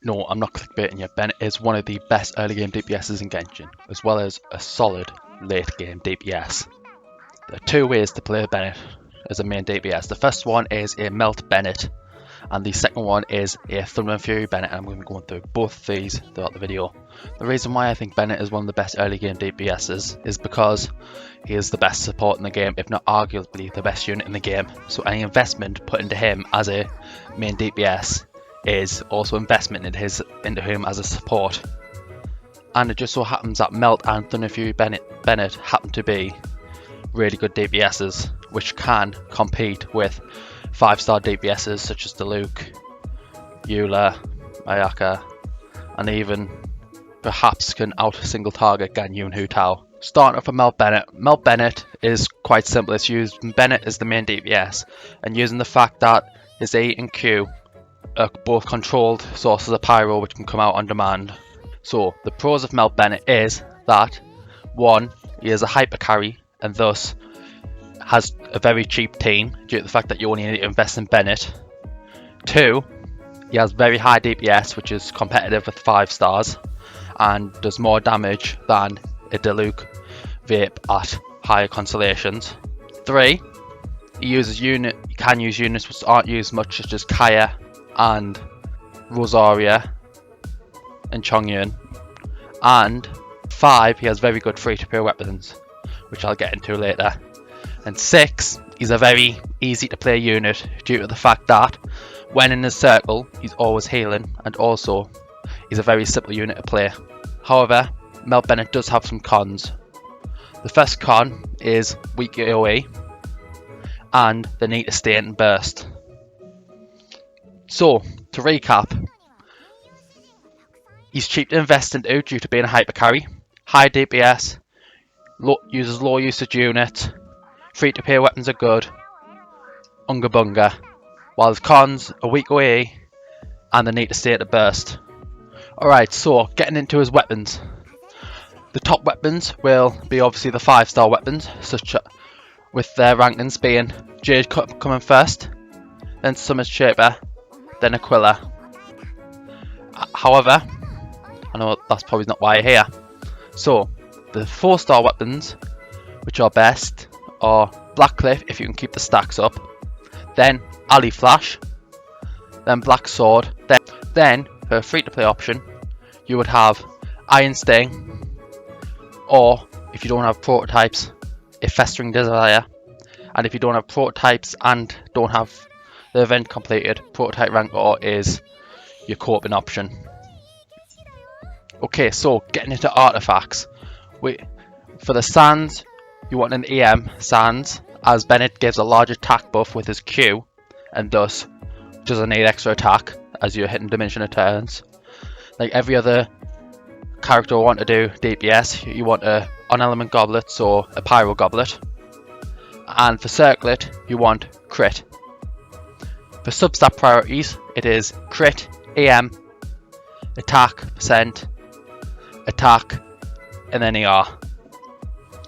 No, I'm not clickbaiting you. Bennet is one of the best early game DPSs in Genshin, as well as a solid late game DPS. There are two ways to play Bennet as a main DPS. The first one is a Melt Bennet, and the second one is a Thunder and Fury Bennet, and I'm going to be going through both of these throughout the video. The reason why I think Bennet is one of the best early game DPSs is because he is the best support in the game, if not arguably the best unit in the game. So any investment put into him as a main DPS is also investment into him as a support. And it just so happens that Melt and Thunder Fury Bennet happen to be really good DPSs, which can compete with 5-star DPSs such as Diluc, Eula, Ayaka, and even perhaps can out single target Ganyu and Hu Tao. Starting off with Melt Bennet. Melt Bennet is quite simple. It's using Bennet as the main DPS, and using the fact that his E and Q are both controlled sources of pyro which can come out on demand. So the pros of Melt Bennet is that 1, he is a hyper carry and thus has a very cheap team due to the fact that you only need to invest in Bennet. 2, he has very high DPS, which is competitive with 5 stars and does more damage than a Diluc Vape at higher constellations. 3, he can use units which aren't used much, such as Kaya and Rosaria and Chongyun. And 5, he has very good free-to-play weapons, which I'll get into later. And 6, he's a very easy to play unit due to the fact that when in his circle he's always healing, and also he's a very simple unit to play. However, Melt Bennet does have some cons. The first con is weak AoE and the need to stay in burst. So, to recap, he's cheap to invest into due to being a hyper carry, high DPS, uses low usage units, free to play weapons are good, unga bunga, while his cons are weak OE and the need to stay at the burst. Alright, so getting into his weapons. The top weapons will be obviously the 5-star weapons, such with their rankings being Jade coming first, then Summer's Shaper, then Aquila. However, I know that's probably not why you're here. So, the 4-star weapons, which are best, are Black Cliff if you can keep the stacks up, then Alley Flash, then Black Sword, then for a free-to-play option, you would have Iron Sting, or if you don't have prototypes, a Festering Desire, and if you don't have prototypes and don't have the event completed, Prototype Rancor is your coping option. Okay, so getting into artifacts. For the Sands, you want an EM Sands, as Bennet gives a large attack buff with his Q, and thus doesn't need extra attack as you're hitting diminishing returns. Like every other character will want to do DPS, you want a on-element goblet, so a pyro goblet. And for Circlet, you want crit. For substat priorities, it is crit, AM, attack, percent, attack, and then ER.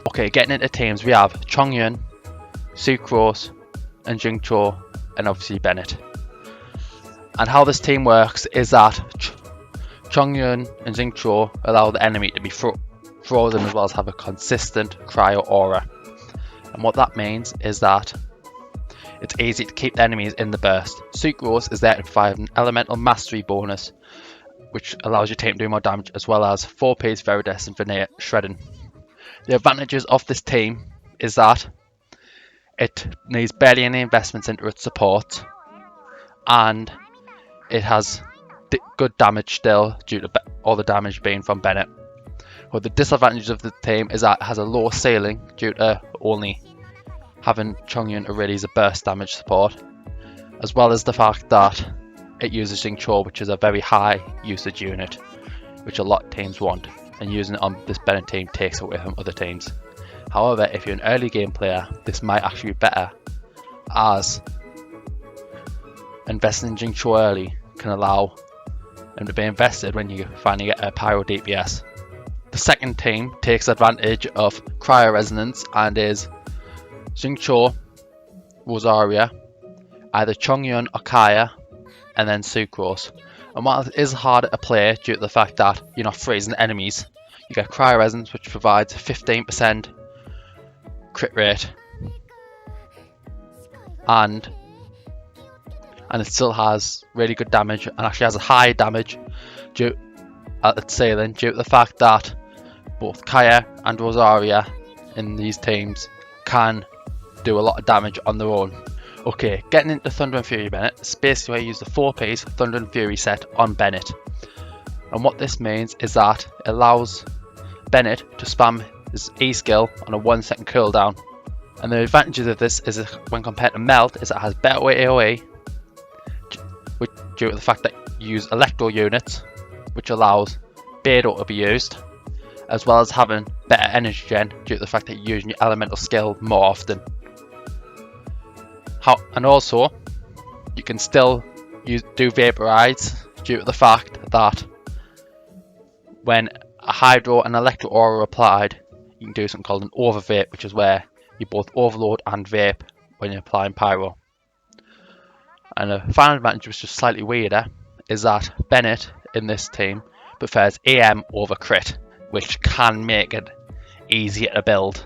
Okay, getting into teams, we have Chongyun, Sucrose, and Jingcho, and obviously Bennet. And how this team works is that Chongyun and Jingcho allow the enemy to be frozen as well as have a consistent cryo aura. And what that means is that it's easy to keep the enemies in the burst. Sucrose is there to provide an elemental mastery bonus, which allows your team to do more damage, as well as 4-piece Veritas and Veneer shredding. The advantages of this team is that it needs barely any investments into its support, and it has good damage still due to all the damage being from Bennet. But the disadvantage of the team is that it has a low ceiling due to only having Chongyun already as a burst damage support, as well as the fact that it uses Jingcho, which is a very high usage unit, which a lot of teams want, and using it on this Bennet team takes away from other teams. However, if you're an early game player, this might actually be better, as investing in Jingcho early can allow them to be invested when you finally get a pyro DPS. The second team takes advantage of Cryo Resonance and is Jingcho, Rosaria, either Chongyun or Kaya, and then Sucrose. And while it is harder to play due to the fact that you're not freezing enemies, you get cryo resonance, which provides 15% crit rate, and it still has really good damage, and actually has a high damage due at its ceiling due to the fact that both Kaya and Rosaria in these teams can do a lot of damage on their own. Okay, getting into Thunder and Fury Bennet, it's basically where you use the 4-piece Thunder and Fury set on Bennet. And what this means is that it allows Bennet to spam his E skill on a 1-second cooldown. And the advantages of this is when compared to Melt is it has better AoE, which due to the fact that you use electro units, which allows Beidou to be used, as well as having better energy gen due to the fact that you're using your elemental skill more often. And also, you can still do Vaporize due to the fact that when a Hydro and Electro Aura are applied, you can do something called an Overvape, which is where you both overload and vape when you're applying Pyro. And the final advantage, which is slightly weirder, is that Bennet in this team prefers AM over crit, which can make it easier to build.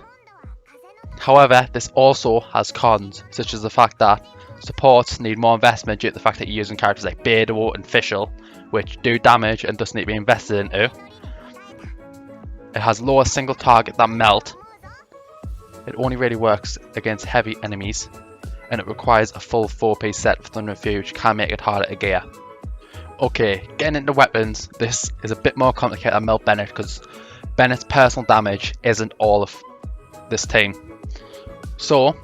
However, this also has cons, such as the fact that supports need more investment due to the fact that you're using characters like Beidou and Fischl, which do damage and thus need to be invested into. It has lower single target than Melt. It only really works against heavy enemies, and it requires a full 4-piece set of Thunder and Fury, which can make it harder to gear. Okay, getting into weapons, this is a bit more complicated than Melt Bennet because Bennet's personal damage isn't all of this team. So,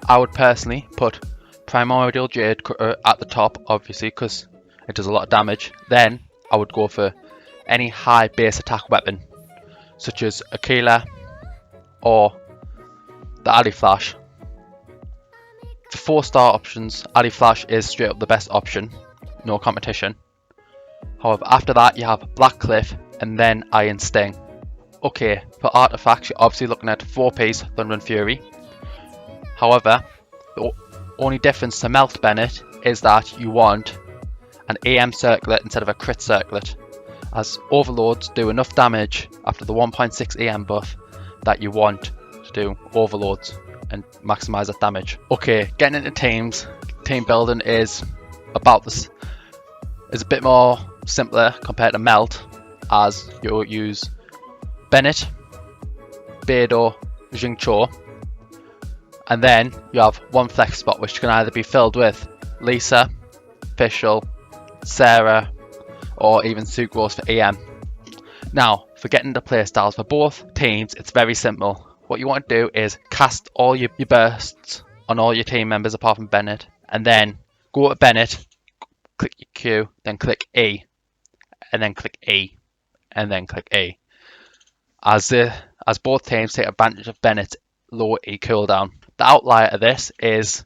I would personally put Primordial Jade Cutter at the top, obviously, because it does a lot of damage. Then, I would go for any high base attack weapon, such as Aquila or the Ali Flash. For 4-star options, Ali Flash is straight up the best option, no competition. However, after that, you have Black Cliff and then Iron Sting. Okay, for artifacts, you're obviously looking at 4-piece Thunder and Fury. However, the only difference to Melt Bennet is that you want an AM circlet instead of a crit circlet, as overloads do enough damage after the 1.6 AM buff that you want to do overloads and maximise that damage. Okay, getting into teams, team building is about this. Is a bit more simpler compared to Melt, as you'll use Bennet, Beidou, Xingqiu, and then you have one flex spot which can either be filled with Lisa, Fischl, Sarah, or even Sucrose for AM. Now, for getting the playstyles for both teams, it's very simple. What you want to do is cast all your bursts on all your team members apart from Bennet, and then go to Bennet, click your Q, then click E, and then click E, and then click E. As both teams take advantage of Bennet's low E cooldown. The outlier of this is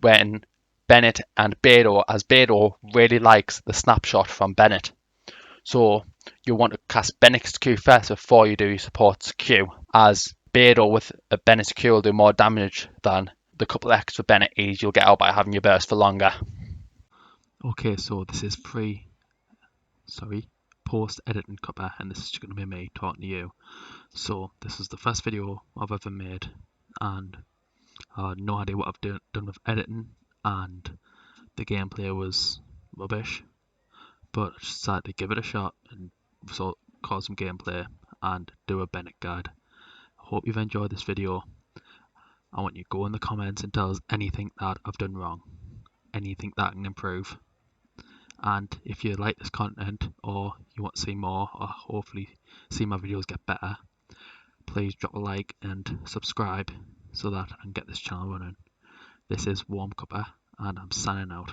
when Bennet and Beidou, as Beidou really likes the snapshot from Bennet. So you want to cast Bennet's Q first before you do your support's Q, as Beidou with a Bennet's Q will do more damage than the couple of extra Bennet E's you'll get out by having your burst for longer. Okay, so this is post editing cuppa, and this is going to be me talking to you. So this is the first video I've ever made, and I had no idea what I've done with editing, and the gameplay was rubbish, but I decided to give it a shot and record some gameplay and do a Bennet guide. I hope you've enjoyed this video. I want you to go in the comments and tell us anything that I've done wrong, anything that I can improve. And if you like this content, or you want to see more, or hopefully see my videos get better, please drop a like and subscribe so that I can get this channel running. This is Warm Cuppa, and I'm signing out.